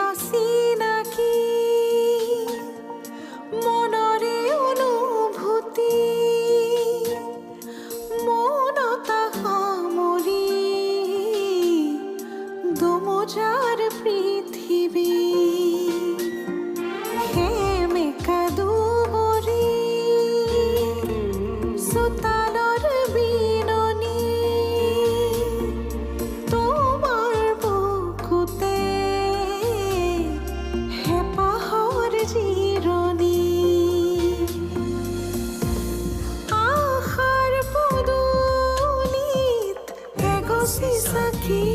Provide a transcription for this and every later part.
অচিনাকি মনৰে অনুভূতি মনতা সামৰি দমজাৰ পৃথিৱী হেমেকা দুবৰি চোতালৰ বিননি তোমাৰ বুকুতে হেঁপাহৰ জিৰণি আশাৰ পদূলিত এগছি চাকি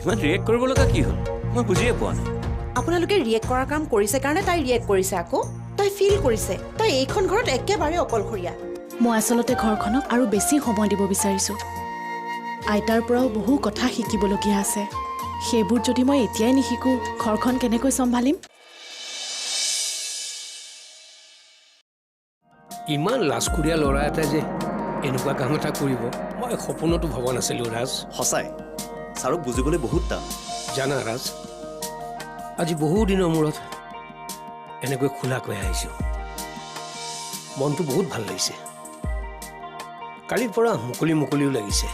ইমান ৰিয়েক্ট কৰিব লগা কি হ'ল মই বুজিয়ে পোৱা নাই আপোনালোকে ৰিয়েক্ট কৰাৰ কাম কৰিছে কাৰণে তাই ৰিয়েক্ট কৰিছে আকৌ তাই ফিল কৰিছে তাই এইখন ঘৰত একেবাৰে অকলশৰীয়া মই আচলতে ঘৰখনক আৰু বেছি সময় দিব বিচাৰিছোঁ আইতাৰ পৰাও বহু কথা শিকিবলগীয়া আছে সেইবোৰ যদি মই এতিয়াই নিশিকোঁ ঘৰখন কেনেকৈ চম্ভালিম ইমান লাজকুৰীয়া ল'ৰা এটা যে এনেকুৱা কাম এটা কৰিব মই সপোনতো ভবা নাছিলোঁ ৰাজ সঁচাই ছাৰক বুজিবলৈ বহুত টান জানা ৰাজ আজি বহু দিনৰ মূৰত এনেকৈ খোলাকৈ আহিছোঁ মনটো বহুত ভাল লাগিছে কালিৰ পৰা মুকলিও লাগিছে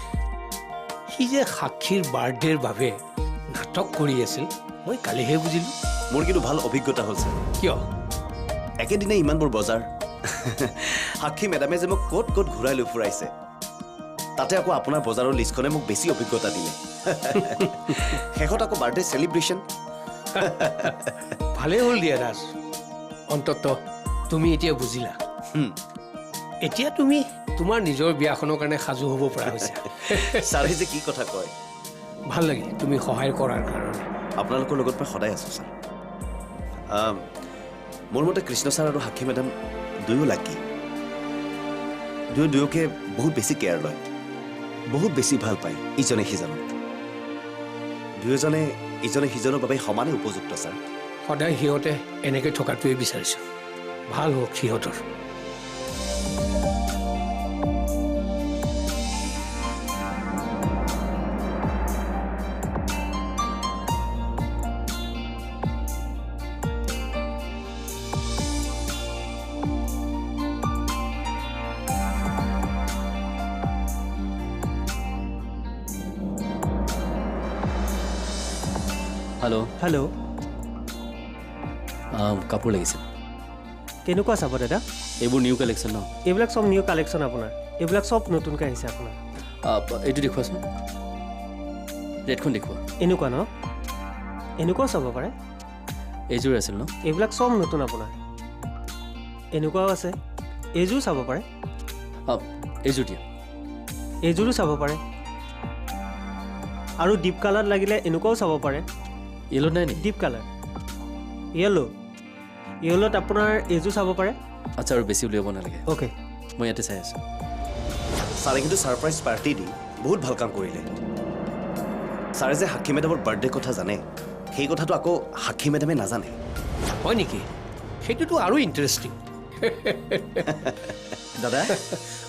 সি যে সাক্ষীৰ বাৰ্থডেৰ বাবে নাটক কৰি আছিল মই কালিহে বুজিলোঁ মোৰ কিন্তু ভাল অভিজ্ঞতা হ'ল ছাৰ কিয় একেদিনাই ইমানবোৰ বজাৰ সাক্ষী মেডামে যে মোক ক'ত ক'ত ঘূৰাই লৈ ফুৰাইছে তাতে আকৌ আপোনাৰ বজাৰৰ লিষ্টখনে মোক বেছি অভিজ্ঞতা দিলে শেষত আকৌ বাৰ্থডে চেলিব্ৰেশ্যন ভালেই হ'ল দিয়া ৰাজ অন্তত তুমি এতিয়া বুজিলা এতিয়া তুমি তোমাৰ নিজৰ বিয়াখনৰ কাৰণে সাজু হ'ব পৰা হৈছে ছাৰে যে কি কথা কয় ভাল লাগিল তুমি সহায় কৰাৰ কাৰণে আপোনালোকৰ লগত মই সদায় আছোঁ ছাৰ মোৰ মতে কৃষ্ণ ছাৰ আৰু সাক্ষী মেডাম দুয়ো লাকি দুয়োকে বহুত বেছি কেয়াৰ লয় বহুত বেছি ভাল পায় ইজনে সিজনক দুয়োজনে ইজনে সিজনৰ বাবে সমানে উপযুক্ত ছাৰ সদায় সিহঁতে এনেকৈ থকাটোৱে বিচাৰিছোঁ ভাল হওক সিহঁতৰ हेलो हेलो কাপোৰ লাগিছিল কেনেকুৱা চাব দাদা এইবোৰ নিউ কালেকশ্যন ন এইবিলাক সব নিউ কালেকশ্যন আপোনাৰ এইবিলাক সব নতুনকৈ আহিছে আপোনাৰ এইটো দেখুৱাচোন ৰেডখন দেখুওৱা এনেকুৱা ন এনেকুৱাও চাব পাৰে এইযোৰ আছিল ন এইবিলাক সব নতুন আপোনাৰ এনেকুৱাও আছে এইযোৰ চাব পাৰে এইযোৰ দিয়া এইযোৰো চাব পাৰে আৰু ডিপ কালাৰ লাগিলে এনেকুৱাও চাব পাৰে য়েলো নাই নেকি ডিপ কালাৰ য়েলোত আপোনাৰ এইযোৰ চাব পাৰে আচ্ছা আৰু বেছি উলিয়াব নালাগে অ'কে মই ইয়াতে চাই আছোঁ ছাৰে কিন্তু ছাৰপ্ৰাইজ পাৰ্টি দি বহুত ভাল কাম কৰিলে ছাৰে যে সাক্ষী মেডামৰ বাৰ্থডে কথা জানে সেই কথাটো আকৌ সাক্ষী মেডামে নাজানে হয় নেকি সেইটোতো আৰু ইণ্টাৰেষ্টিং দাদা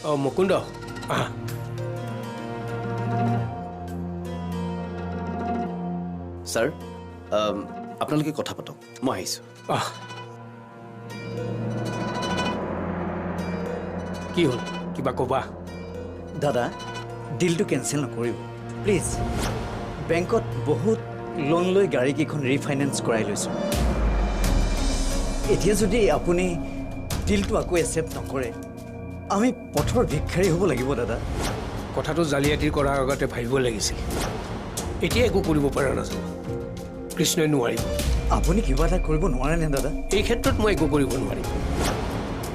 অঁ মুকুন্দ আহা ছাৰ আপোনালোকে কথা পাতক মই আহিছোঁ কি হ'ল কিবা ক'বা দাদা ডিলটো কেঞ্চেল নকৰিব প্লিজ বেংকত বহুত লোন লৈ গাড়ীকেইখন ৰিফাইনেন্স কৰাই লৈছোঁ এতিয়া যদি আপুনি ডিলটো আকৌ একচেপ্ট নকৰে আমি পথৰ ভিক্ষাৰী হ'ব লাগিব দাদা কথাটো জালিয়াতি কৰাৰ আগতে ভাবিব লাগিছিল এতিয়া একো কৰিব পৰা নাযাব কৃষ্ণই নোৱাৰিব আপুনি কিবা এটা কৰিব নোৱাৰেনে দাদা এই ক্ষেত্ৰত মই একো কৰিব নোৱাৰিম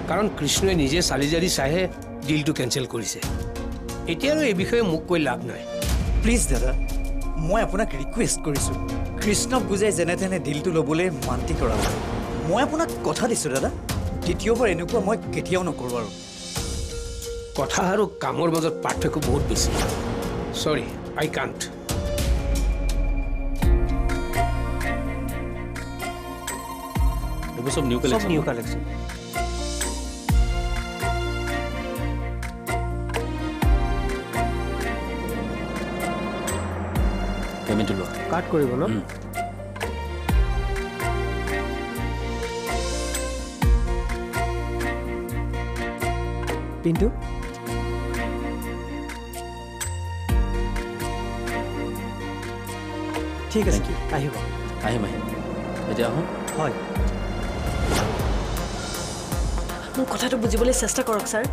কাৰণ কৃষ্ণই নিজে চালি জাৰি চাইহে ডিলটো কেঞ্চেল কৰিছে এতিয়া আৰু এই বিষয়ে মোক কৈ লাভ নাই প্লিজ দাদা মই আপোনাক ৰিকুৱেষ্ট কৰিছোঁ কৃষ্ণক বুজাই যেনে তেনে ডিলটো ল'বলৈ মান্তি কৰাব মই আপোনাক কথা দিছোঁ দাদা দ্বিতীয়বাৰ এনেকুৱা মই কেতিয়াও নকৰোঁ আৰু কথা আৰু কামৰ মাজত পাৰ্থক্য বহুত বেছি সৰি আই কাণ্ট এইবোৰ চব নিউ চব কালেকশ্যন নিউ কালেকশ্যন পেমেণ্টটো লোৱা কাট কৰিব ন পিন্তু ঠিক আছে Thank you. আহিব আহিম এতিয়া আহোঁ হয় মোৰ কথাটো বুজিবলৈ চেষ্টা কৰক ছাৰ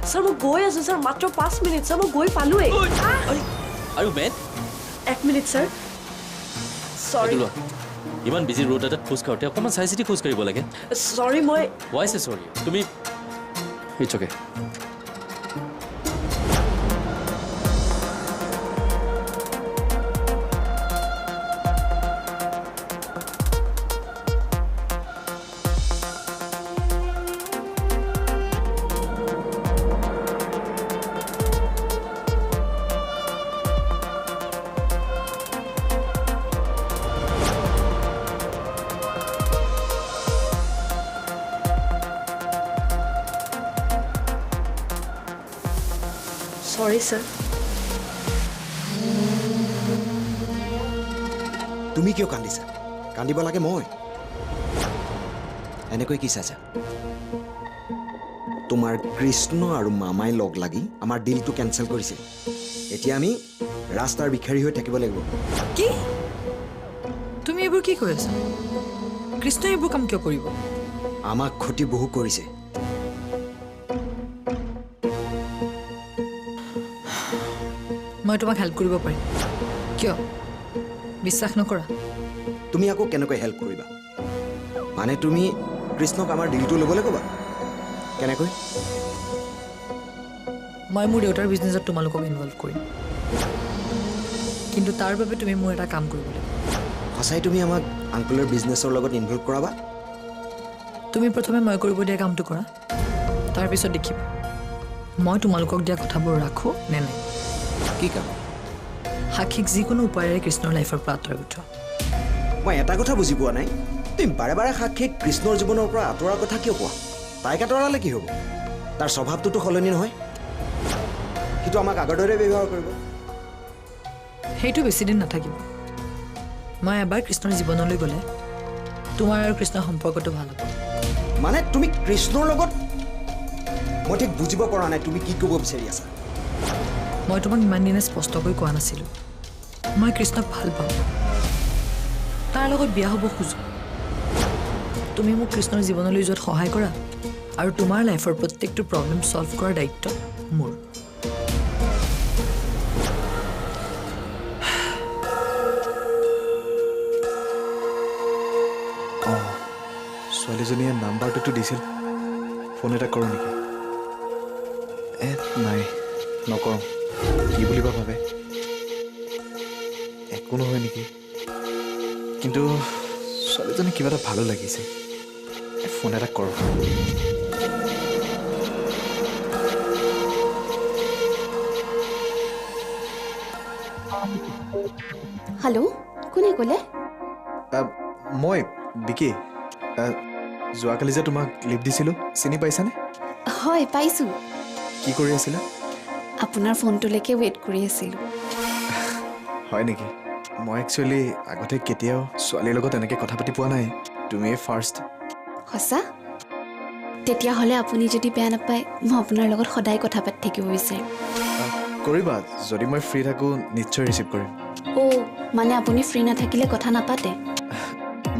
ছাৰ মই গৈ আছো ছাৰ মাত্ৰ 5 মিনিট ছাৰ মই গৈ পালোৱেই আৰু মেন 1 মিনিট ছাৰ চৰি লোৱা ইমান বিজি ৰোড এটাত খোজ কাঢ়োতে অকণমান চাই চিতি খোজ কাঢ়িব লাগে চৰি মই ৱাই চে চৰি তুমি ইটছ অ'কে চৰি ছাৰ তুমি কিয় কান্দিছা কান্দিব লাগে মই এনেকৈ কি চাইছা তোমাৰ কৃষ্ণ আৰু মামাই লগ লাগি আমাৰ ডিলটো কেঞ্চেল কৰিছে এতিয়া আমি ৰাস্তাৰ ভিখাৰী হৈ থাকিব লাগিব কি তুমি এইবোৰ কি কৈ আছা কৃষ্ণই এইবোৰ কাম কিয় কৰিব আমাক ক্ষতি বহু কৰিছে মই তোমাক হেল্প কৰিব পাৰিম কিয় বিশ্বাস নকৰা তুমি আকৌ কেনেকৈ হেল্প কৰিবা মানে তুমি কৃষ্ণক আমাৰ ডিলটো ল'বলৈ ক'বা কেনেকৈ মই মোৰ দেউতাৰ বিজনেছত তোমালোকক ইনভলভ কৰিম কিন্তু তাৰ বাবে তুমি মোৰ এটা কাম কৰিব লাগিব সঁচাই তুমি আমাক আংকুলৰ বিজনেছৰ লগত ইনভলভ কৰাবা তুমি প্ৰথমে মই কৰিব দিয়া কামটো কৰা তাৰপিছত দেখিবা মই তোমালোকক দিয়া কথাবোৰ ৰাখোঁ নে নাই কি কাম সাক্ষীক যিকোনো উপায়েৰে কৃষ্ণৰ লাইফৰ পৰা আঁতৰাই উঠোৱা মই এটা কথা বুজি পোৱা নাই তুমি বাৰে বাৰে সাক্ষীক কৃষ্ণৰ জীৱনৰ পৰা আঁতৰাৰ কথা কিয় কোৱা তাইক আঁতৰালে কি হ'ব তাৰ স্বভাৱটোতো সলনি নহয় সিটো আমাক আগৰ দৰে ব্যৱহাৰ কৰিব সেইটো বেছিদিন নাথাকিব মই এবাৰ কৃষ্ণৰ জীৱনলৈ গ'লে তোমাৰ আৰু কৃষ্ণৰ সম্পৰ্কটো ভাল হ'ব মানে তুমি কৃষ্ণৰ লগত মই ঠিক বুজিব পৰা নাই তুমি কি ক'ব বিচাৰি আছা মই তোমাক ইমান দিনে স্পষ্টকৈ কোৱা নাছিলোঁ মই কৃষ্ণক ভাল পাওঁ তাৰ লগত বিয়া হ'ব খোজোঁ তুমি মোক কৃষ্ণৰ জীৱনলৈ যোৱাত সহায় কৰা আৰু তোমাৰ লাইফৰ প্ৰত্যেকটো প্ৰব্লেম ছল্ভ কৰাৰ দায়িত্ব মোৰ অঁ ছোৱালীজনীয়ে নাম্বাৰটোতো দিছিল ফোন এটা কৰোঁ নেকি নাই নকৰোঁ কি বুলি বা ভাবে একো নহয় নেকি কিন্তু ছোৱালীজনী কিবা এটা ভালো লাগিছে ফোন এটা কৰোঁ হেল্ল' কোনে ক'লে মই বিকি যোৱাকালি যে তোমাক লিভ দিছিলোঁ চিনি পাইছানে হয় পাইছোঁ কি কৰি আছিলা আপোনাৰ ফোনটোলৈকে ৱেইট কৰি আছিলোঁ হয় নেকি মই একচুৱেলি আগতে কেতিয়াও ছোৱালীৰ লগত এনেকৈ কথা পাতি পোৱা নাই তুমিয়ে ফাৰ্ষ্ট সঁচা তেতিয়াহ'লে আপুনি যদি বেয়া নাপায় মই আপোনাৰ লগত সদায় কথা পাতি থাকিব বিচাৰিম কৰিবা যদি মই ফ্ৰী থাকোঁ নিশ্চয় ৰিচিভ কৰিম অ' মানে আপুনি ফ্ৰী নাথাকিলে কথা নাপাতে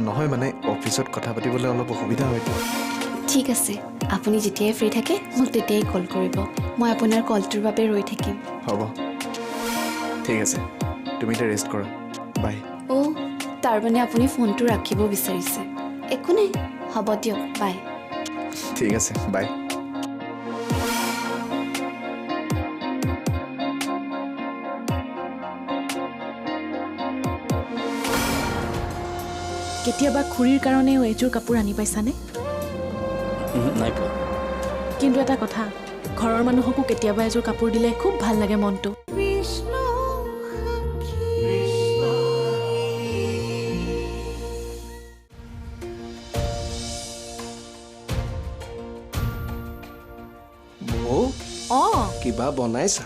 নহয় মানে অফিচত কথা পাতিবলৈ অলপ অসুবিধা হয়তো ঠিক আছে আপুনি যেতিয়াই ফ্ৰী থাকে মোক তেতিয়াই কল কৰিব মই আপোনাৰ কলটোৰ বাবে ৰৈ থাকিম হ'ব ঠিক আছে তুমি এতিয়া ৰেষ্ট কৰা বাই অ' তাৰমানে আপুনি ফোনটো ৰাখিব বিচাৰিছে একো নাই হ'ব দিয়ক বাই ঠিক আছে বাই কেতিয়াবা খুৰীৰ কাৰণেও এযোৰ কাপোৰ আনি পাইছানে নাই পোৱা কিন্তু এটা কথা ঘৰৰ মানুহকো কেতিয়াবা এযোৰ কাপোৰ দিলে খুব ভাল লাগে মনটো কিবা বনাইছা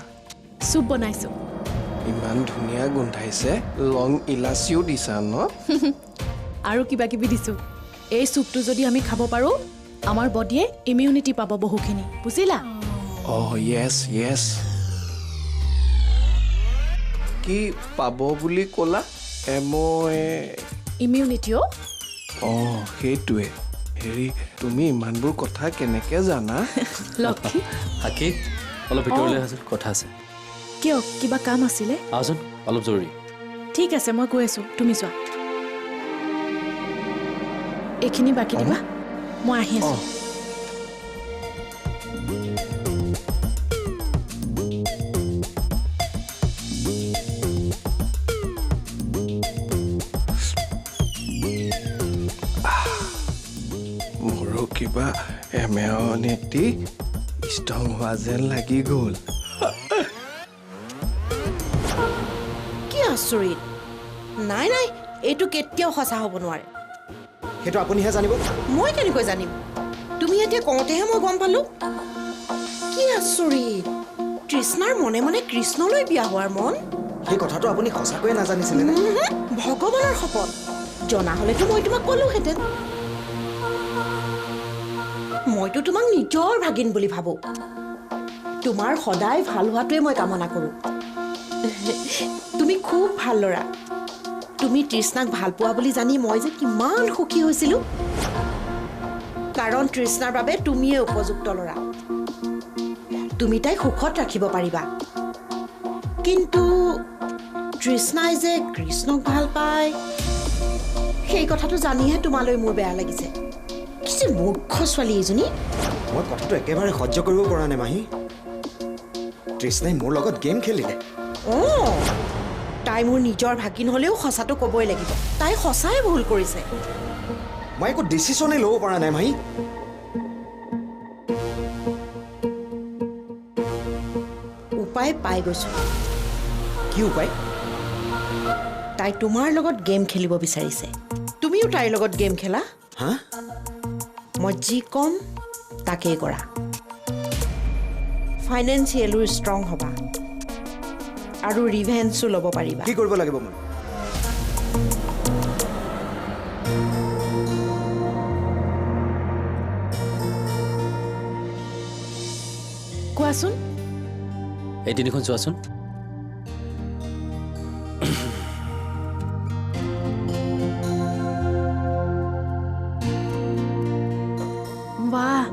চুপ বনাইছোঁ ইমান ধুনীয়া গোন্ধাইছে লং ইলাচিও দিছা ন আৰু কিবা কিবি দিছোঁ এই চুপটো যদি আমি খাব পাৰোঁ আমাৰ বডিয়ে ইমিউনিটি পাব বহুখিনি বুজিলা য়েছ কি পাব বুলি ক'লা ইমিউনিটিও সেইটোৱে হেৰি তুমি ইমানবোৰ কথা কেনেকৈ জানা লক্ষী আকি অলপ ভিতৰলৈ আহাচোন কথা আছে কিয় কিবা কাম আছিলে আহাচোন অলপ জৰুৰী ঠিক আছে মই গৈ আছোঁ তুমি যোৱা এইখিনি বাকী দিবা মই আহি আছোঁ মোৰো কিবা এমেয়নেটি ষ্ট্ৰং হোৱা যেন লাগি গ'ল কি আচৰিত নাই এইটো কেতিয়াও সঁচা হ'ব নোৱাৰে সেইটো আপুনিহে জানিব মই কেনেকৈ জানিম তুমি এতিয়া কওঁতেহে মই গম পালোঁ কি আচৰিত তৃষ্ণাৰ মনে মনে কৃষ্ণলৈ বিয়া হোৱাৰ মন সেই কথাটো আপুনি সঁচাকৈয়ে নাজানিছিলে নে ভগৱানৰ শপত জনা হ'লেতো মই তোমাক ক'লোহেঁতেন মইতো তোমাক নিজৰ ভাগিন বুলি ভাবোঁ তোমাৰ সদায় ভাল হোৱাটোৱে মই কামনা কৰোঁ তুমি খুব ভাল ল'ৰা তুমি তৃষ্ণাক ভাল পোৱা বুলি জানি মই যে কিমান সুখী হৈছিলোঁ কাৰণ তৃষ্ণাৰ বাবে তুমিয়ে উপযুক্ত ল'ৰা তুমি তাইক সুখত ৰাখিব পাৰিবা কিন্তু তৃষ্ণাই যে কৃষ্ণক ভাল পায় সেই কথাটো জানিহে তোমালৈ মোৰ বেয়া লাগিছে কি যে মূৰ্খ ছোৱালী এজনী মই কথাটো একেবাৰে সহ্য কৰিব পৰা নাই মাহী তৃষ্ণাই মোৰ লগত গেম খেলিলে তাই মোৰ নিজৰ ভাগিন হ'লেও সঁচাটো ক'বই লাগিব তাই সঁচাই ভুল কৰিছে মই একো ডিচিশ্যনেই ল'ব পৰা নাই মাহী উপায় পাই গৈছোঁ কি উপায় তাই তোমাৰ লগত গেম খেলিব বিচাৰিছে তুমিও তাইৰ লগত গেম খেলা হা মই যি ক'ম তাকেই কৰা ফাইনেন্সিয়েলো ষ্ট্ৰং হ'বা আৰু ৰিভেঞ্চো ল'ব পাৰিবা কি কৰিব লাগিব মই কোৱাচোন এই তিনিখন চোৱাচোন বাহ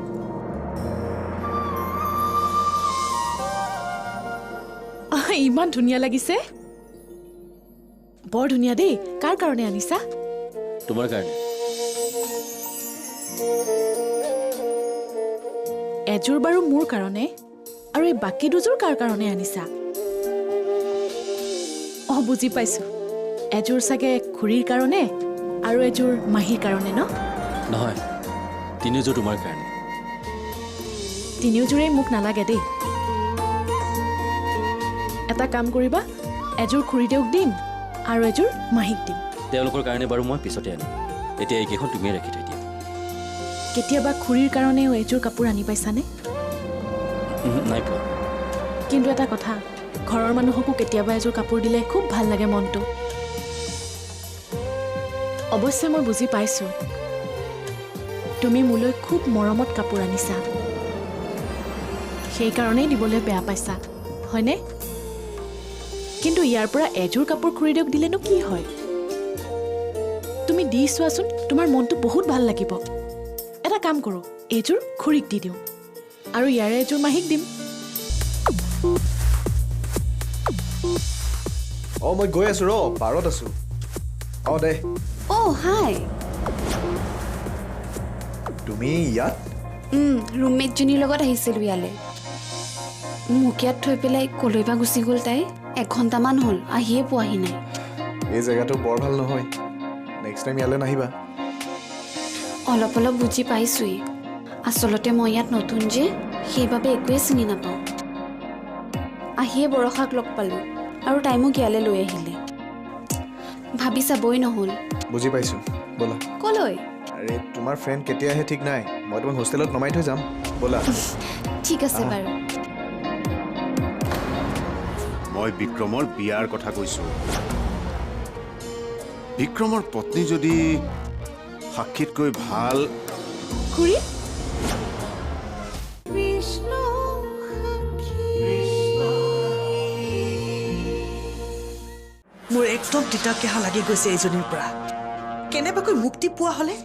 ইমান ধুনীয়া লাগিছে বৰ ধুনীয়া দেই কাৰ কাৰণে আনিছা তোমাৰ কাৰণে এযোৰ বাৰু মোৰ কাৰণে আৰু এই বাকী দুযোৰ কাৰ কাৰণে আনিছা বুজি পাইছো এযোৰ চাগে খুৰীৰ কাৰণে আৰু এযোৰ মাহীৰ কাৰণে ন নহয় তিনিযোৰ তোমাৰ কাৰণে তিনিওযোৰেই মোক নালাগে দেই এটা কাম কৰিবা এযোৰ খুৰীদেউক দিম আৰু এযোৰ মাহীক দিম তেওঁলোকৰ কাৰণে বাৰু মই পিছতে আনিম এতিয়া এইকেইখন তুমিয়ে ৰাখি থৈ দিয়া কেতিয়াবা খুৰীৰ কাৰণেও এযোৰ কাপোৰ আনি পাইছানে নাই পোৱা কিন্তু এটা কথা ঘৰৰ মানুহকো কেতিয়াবা এযোৰ কাপোৰ দিলে খুব ভাল লাগে মনটো অৱশ্যে মই বুজি পাইছোঁ তুমি মোলৈ খুব মৰমত কাপোৰ আনিছা সেইকাৰণেই দিবলৈ বেয়া পাইছা হয়নে কিন্তু ইয়াৰ পৰা এযোৰ কাপোৰ খুৰীদেউক দিলেনো কি হয় তুমি দি চোৱাচোন তোমাৰ মনটো বহুত ভাল লাগিব এটা কাম কৰোঁ এযোৰ খুৰীক দি দিওঁ আৰু ইয়াৰে এযোৰ মাহীক দিম মই গৈ আছো পাৰত আছো দে হাই তুমি ইয়াত ৰুমমেটজনীৰ লগত আহিছিলোঁ ইয়ালৈ মোক ইয়াত থৈ পেলাই কলৈবা গুচি গ'ল তাই 1 ঘণ্টামান হ'ল আহিয়ে পোৱাহি নাই এই জেগাটো বৰ ভাল নহয় নেক্সট টাইম ইয়ালৈ নাহিবা অলপ অলপ বুজি পাইছোঁৱেই আচলতে মই ইয়াত নতুন যে সেইবাবে একোৱে চিনি নাপাওঁ আহিয়ে বৰষাক লগ পালোঁ আৰু তাই মোক ইয়ালৈ লৈ আহিলে ভাবি চাবই নহ'ল বুজি পাইছোঁ ব'লা ক'লৈ আৰে তোমাৰ ফ্ৰেণ্ড কেতিয়া আহে ঠিক নাই মই তোমাক হোষ্টেলত নমাই থৈ যাম ব'লা ঠিক আছে বাৰু মই বিক্ৰমৰ বিয়াৰ কথা কৈছো বিক্ৰমৰ পত্নী যদি সাক্ষীতকৈ ভাল খুৰী বিষ্ণু মোৰ একদম তিতা কেহা লাগি গৈছে এইজনীৰ পৰা কেনেবাকৈ মুক্তি পোৱা হলে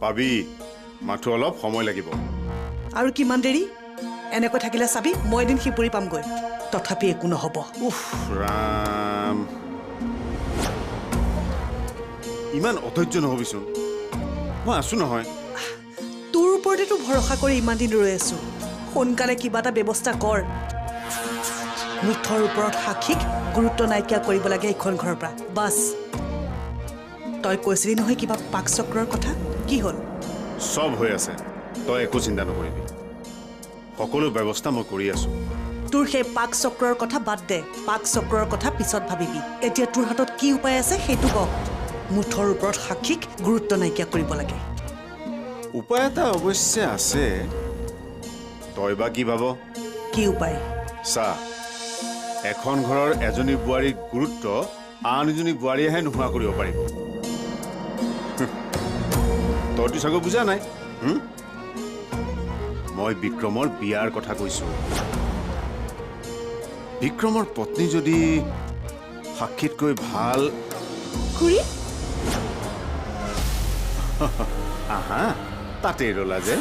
পাবি মাথো অলপ সময় লাগিব আৰু কিমান দেৰি এনেকৈ থাকিলে চাবি মই এদিন শিপুৰি পামগৈ তথাপি একো নহব উফ ৰাম ইমান অধৈৰ্য নহবিচোন মই আছো নহয় তোৰ ওপৰতেতো ভৰসা কৰি ইমান দিন ৰৈ আছো সোনকালে কিবা এটা ব্যৱস্থা কৰ মুঠৰ ওপৰত সাক্ষীক গুৰুত্ব নাইকিয়া কৰিব লাগে এইখন ঘৰৰ পৰা বাছ তই কৈছিলি নহয় কিবা পাক চক্ৰৰ কথা কি হ'ল সব হৈ আছে তই একো চিন্তা নকৰিবি সকলো ব্যৱস্থা মই কৰি আছো তোৰ সেই পাক চক্ৰৰ কথা বাদ দে পাক চক্ৰৰ কথা পিছত ভাবিবি এতিয়া তোৰ হাতত কি উপায় আছে সেইটো ক মুঠৰ ওপৰত সাক্ষীক গুৰুত্ব নাইকিয়া কৰিব লাগে উপায় এটা অৱশ্যে আছে তই বা কি ভাব কি উপায় চা এখন ঘৰৰ এজনী বোৱাৰীৰ গুৰুত্ব আন এজনী বোৱাৰীয়েহে নোহোৱা কৰিব পাৰিব তইতো চাগৈ বুজা নাই মই বিক্ৰমৰ বিয়াৰ কথা কৈছো বিক্ৰমৰ পত্নী যদি সাক্ষীতকৈ ভাল খুৰী আহা তাতে ৰলা যে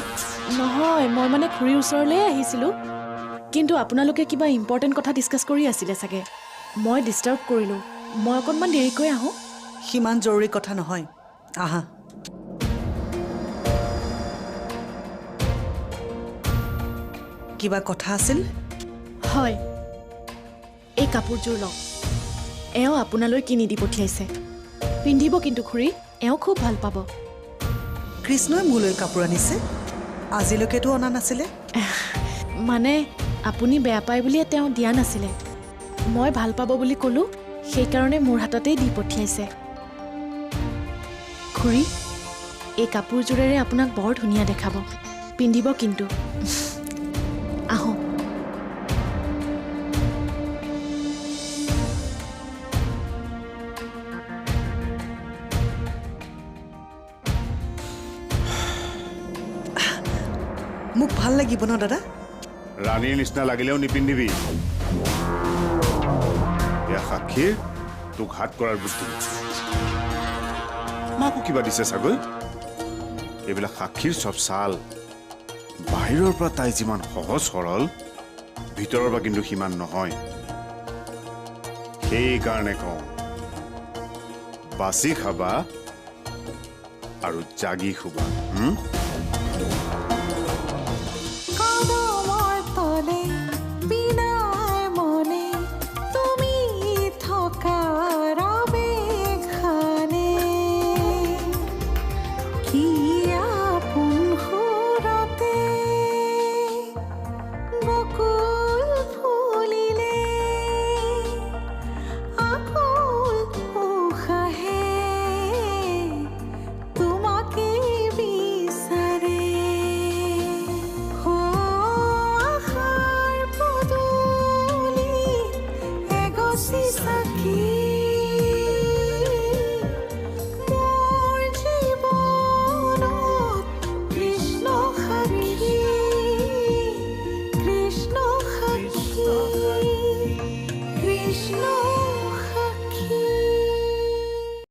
নহয় মই মানে খুৰীৰ ওচৰলৈ আহিছিলোঁ কিন্তু আপোনালোকে কিবা ইম্পৰ্টেণ্ট কথা ডিছকাছ কৰি আছিলে চাগে মই ডিষ্টাৰ্ব কৰিলোঁ মই অকণমান দেৰিকৈ আহোঁ সিমান জৰুৰী কথা নহয় আহা কিবা কথা আছিল হয় এই কাপোৰযোৰ লওক এওঁ আপোনালৈ কিনি দি পঠিয়াইছে পিন্ধিব কিন্তু খুৰী এওঁ খুব ভাল পাব কৃষ্ণই মোলৈ কাপোৰ আনিছে আজিলৈকেতো অনা নাছিলে মানে আপুনি বেয়া পায় বুলিয়ে তেওঁ দিয়া নাছিলে মই ভাল পাব বুলি ক'লোঁ সেইকাৰণে মোৰ হাততেই দি পঠিয়াইছে খুৰী এই কাপোৰযোৰেৰে আপোনাক বৰ ধুনীয়া দেখাব পিন্ধিব কিন্তু আহোঁ মোক ভাল লাগিব ন দাদা ৰাণীৰ নিচিনা লাগিলেও নিপিন্ধিবি এয়া সাক্ষীৰ তোক হাত কৰাৰ বুদ্ধি মাকো কিবা দিছে চাগৈ এইবিলাক সাক্ষীৰ চব চাল বাহিৰৰ পৰা তাই যিমান সহজ সৰল ভিতৰৰ পৰা কিন্তু সিমান নহয় সেইকাৰণে কওঁ বাচি খাবা আৰু জাগি শুবা কদমৰ তলে বিনাই মনে তুমি থকাৰ আবেগখানে কি আপোন সুৰতে বকুল ফুলিলে আকুল উশাহে তোমাকে বিচাৰে আশাৰ পদূলি এগছি চাকি